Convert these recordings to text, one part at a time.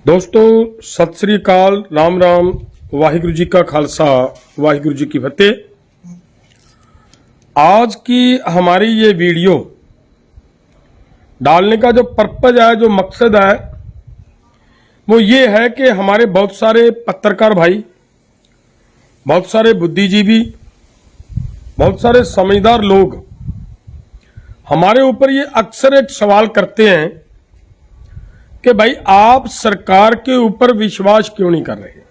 दोस्तों सत श्री अकाल, राम राम, वाहिगुरु जी का खालसा, वाहिगुरु जी की फतेह। आज की हमारी ये वीडियो डालने का जो पर्पज है, जो मकसद है, वो ये है कि हमारे बहुत सारे पत्रकार भाई, बहुत सारे बुद्धिजीवी, बहुत सारे समझदार लोग हमारे ऊपर ये अक्सर एक सवाल करते हैं कि भाई आप सरकार के ऊपर विश्वास क्यों नहीं कर रहे।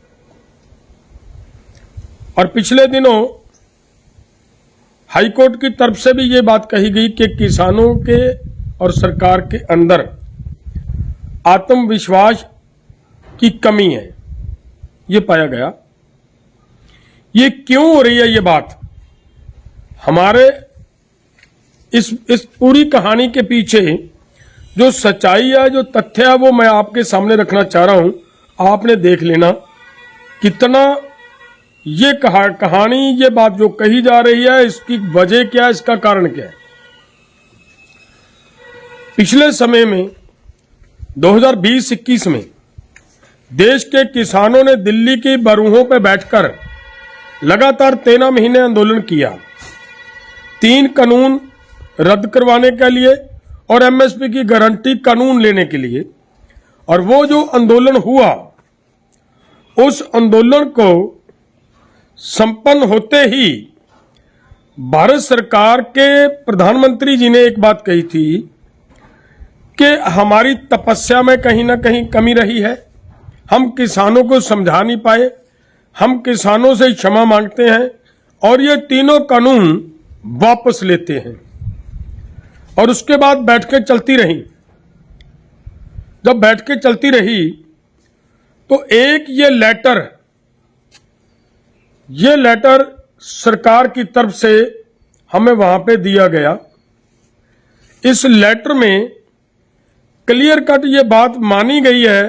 और पिछले दिनों हाईकोर्ट की तरफ से भी ये बात कही गई कि किसानों के और सरकार के अंदर आत्मविश्वास की कमी है, ये पाया गया। ये क्यों हो रही है ये बात? हमारे इस पूरी कहानी के पीछे जो सच्चाई है, जो तथ्य है, वो मैं आपके सामने रखना चाह रहा हूं। आपने देख लेना कितना ये कहानी, ये बात जो कही जा रही है, इसकी वजह क्या है, इसका कारण क्या है। पिछले समय में 2020-21 में देश के किसानों ने दिल्ली की बरूहों पर बैठकर लगातार 13 महीने आंदोलन किया, 3 कानून रद्द करवाने के लिए और एमएसपी की गारंटी कानून लेने के लिए। और वो जो आंदोलन हुआ, उस आंदोलन को संपन्न होते ही भारत सरकार के प्रधानमंत्री जी ने एक बात कही थी कि हमारी तपस्या में कहीं ना कहीं कमी रही है, हम किसानों को समझा नहीं पाए, हम किसानों से क्षमा मांगते हैं और ये तीनों कानून वापस लेते हैं। और उसके बाद बैठ के चलती रही। जब बैठ के चलती रही तो एक ये लेटर सरकार की तरफ से हमें वहां पे दिया गया। इस लेटर में क्लियर कट ये बात मानी गई है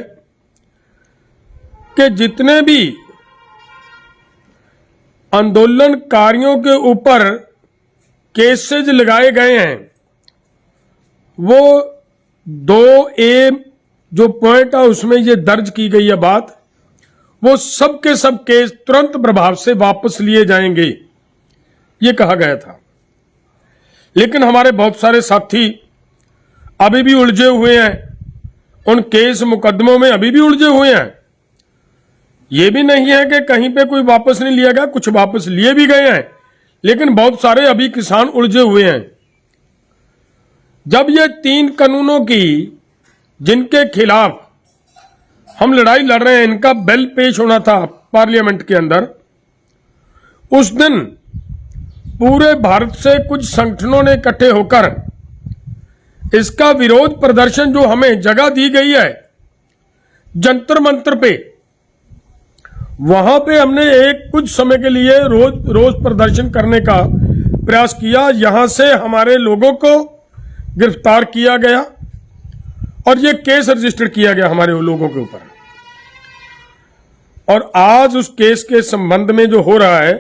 कि जितने भी आंदोलनकारियों के ऊपर केसेज लगाए गए हैं, वो 2A जो पॉइंट है उसमें ये दर्ज की गई है बात, वो सब के सब केस तुरंत प्रभाव से वापस लिए जाएंगे, ये कहा गया था। लेकिन हमारे बहुत सारे साथी अभी भी उलझे हुए हैं, उन केस मुकदमों में अभी भी उलझे हुए हैं। ये भी नहीं है कि कहीं पे कोई वापस नहीं लिया गया, कुछ वापस लिए भी गए हैं, लेकिन बहुत सारे अभी किसान उलझे हुए हैं। जब ये 3 कानूनों की, जिनके खिलाफ हम लड़ाई लड़ रहे हैं, इनका बिल पेश होना था पार्लियामेंट के अंदर, उस दिन पूरे भारत से कुछ संगठनों ने इकट्ठे होकर इसका विरोध प्रदर्शन, जो हमें जगह दी गई है जंतर मंतर पे, वहां पे हमने एक कुछ समय के लिए रोज प्रदर्शन करने का प्रयास किया। यहां से हमारे लोगों को गिरफ्तार किया गया और ये केस रजिस्टर किया गया हमारे लोगों के ऊपर। और आज उस केस के संबंध में जो हो रहा है,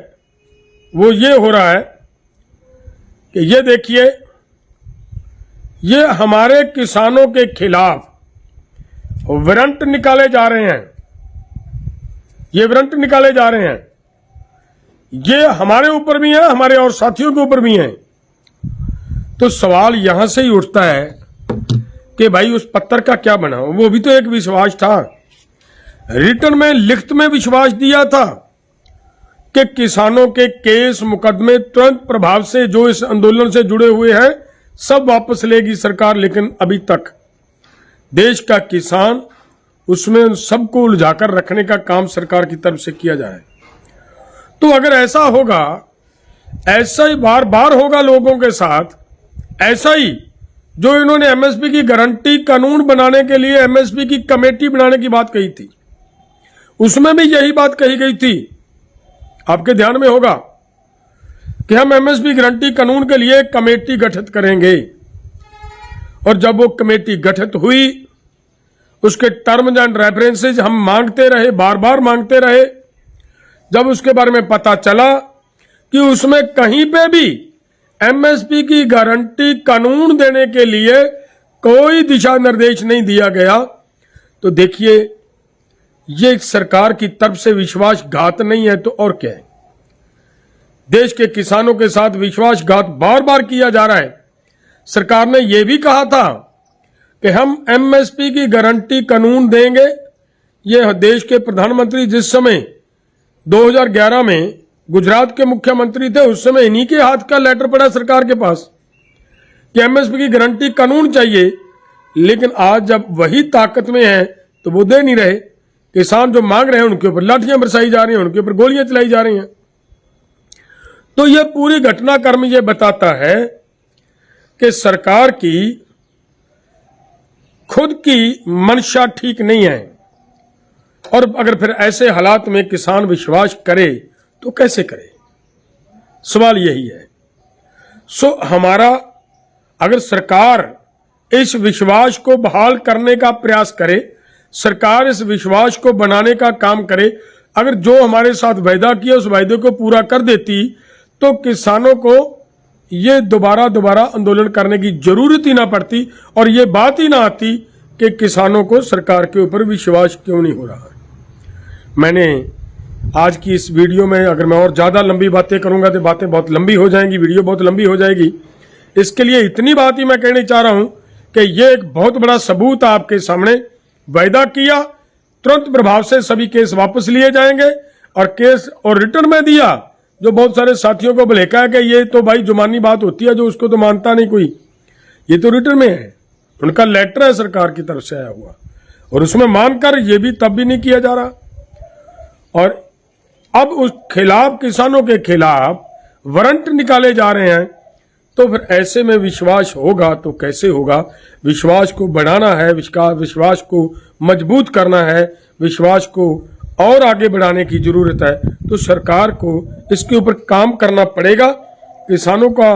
वो ये हो रहा है कि ये देखिए, ये हमारे किसानों के खिलाफ वारंट निकाले जा रहे हैं, ये वारंट निकाले जा रहे हैं। ये हमारे ऊपर भी है, हमारे और साथियों के ऊपर भी है। तो सवाल यहां से ही उठता है कि भाई उस पत्र का क्या बना? वो भी तो एक विश्वास था, रिटर्न में, लिखित में विश्वास दिया था कि किसानों के केस मुकदमे तुरंत प्रभाव से, जो इस आंदोलन से जुड़े हुए हैं, सब वापस लेगी सरकार। लेकिन अभी तक देश का किसान, उसमें उन सबको उलझाकर रखने का काम सरकार की तरफ से किया जाए। तो अगर ऐसा होगा, ऐसा ही बार बार होगा लोगों के साथ, ऐसा ही जो इन्होंने एमएसपी की गारंटी कानून बनाने के लिए एमएसपी की कमेटी बनाने की बात कही थी, उसमें भी यही बात कही गई थी। आपके ध्यान में होगा कि हम एमएसपी गारंटी कानून के लिए एक कमेटी गठित करेंगे। और जब वो कमेटी गठित हुई, उसके टर्म्स एंड रेफरेंसेज हम मांगते रहे, बार बार मांगते रहे। जब उसके बारे में पता चला कि उसमें कहीं पे भी एमएसपी की गारंटी कानून देने के लिए कोई दिशा निर्देश नहीं दिया गया, तो देखिए ये सरकार की तरफ से विश्वासघात नहीं है तो और क्या है। देश के किसानों के साथ विश्वासघात बार बार किया जा रहा है। सरकार ने यह भी कहा था कि हम एमएसपी की गारंटी कानून देंगे। ये देश के प्रधानमंत्री जिस समय 2011 में गुजरात के मुख्यमंत्री थे, उस समय इन्हीं के हाथ का लेटर पड़ा सरकार के पास कि एमएसपी की गारंटी कानून चाहिए। लेकिन आज जब वही ताकत में है तो वो दे नहीं रहे। किसान जो मांग रहे हैं उनके ऊपर लाठियां बरसाई जा रही हैं, उनके ऊपर गोलियां चलाई जा रही हैं। तो यह पूरी घटनाक्रम ये बताता है कि सरकार की खुद की मंशा ठीक नहीं है। और अगर फिर ऐसे हालात में किसान विश्वास करे तो कैसे करे, सवाल यही है। हमारा अगर सरकार इस विश्वास को बहाल करने का प्रयास करे, सरकार इस विश्वास को बनाने का काम करे, अगर जो हमारे साथ वायदा किया उस वायदे को पूरा कर देती तो किसानों को ये दोबारा आंदोलन करने की जरूरत ही ना पड़ती और ये बात ही ना आती कि किसानों को सरकार के ऊपर विश्वास क्यों नहीं हो रहा है। मैंने आज की इस वीडियो में, अगर मैं और ज्यादा लंबी बातें करूंगा तो बातें बहुत लंबी हो जाएंगी, वीडियो बहुत लंबी हो जाएगी। इसके लिए इतनी बात ही मैं कहना चाह रहा हूं कि ये एक बहुत बड़ा सबूत आपके सामने, वायदा किया, तुरंत प्रभाव से सभी केस वापस लिए जाएंगे और केस और रिटर्न में दिया। जो बहुत सारे साथियों को भलेका है कि ये तो भाई जुबानी बात होती है, जो उसको तो मानता नहीं कोई, ये तो रिटर्न में है, उनका लेटर है सरकार की तरफ से आया हुआ और उसमें मानकर ये भी तब भी नहीं किया जा रहा। और अब उस खिलाफ, किसानों के खिलाफ वारंट निकाले जा रहे हैं। तो फिर ऐसे में विश्वास होगा तो कैसे होगा। विश्वास को बढ़ाना है, विश्वास को मजबूत करना है, विश्वास को और आगे बढ़ाने की जरूरत है। तो सरकार को इसके ऊपर काम करना पड़ेगा, किसानों का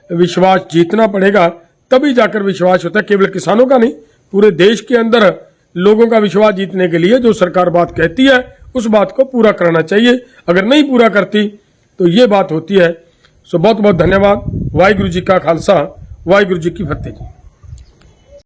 विश्वास जीतना पड़ेगा, तभी जाकर विश्वास होता है। केवल किसानों का नहीं, पूरे देश के अंदर लोगों का विश्वास जीतने के लिए जो सरकार बात कहती है उस बात को पूरा करना चाहिए। अगर नहीं पूरा करती तो ये बात होती है। सो बहुत बहुत धन्यवाद। वाहिगुरु जी का खालसा, वाहिगुरु जी की फतेह जी।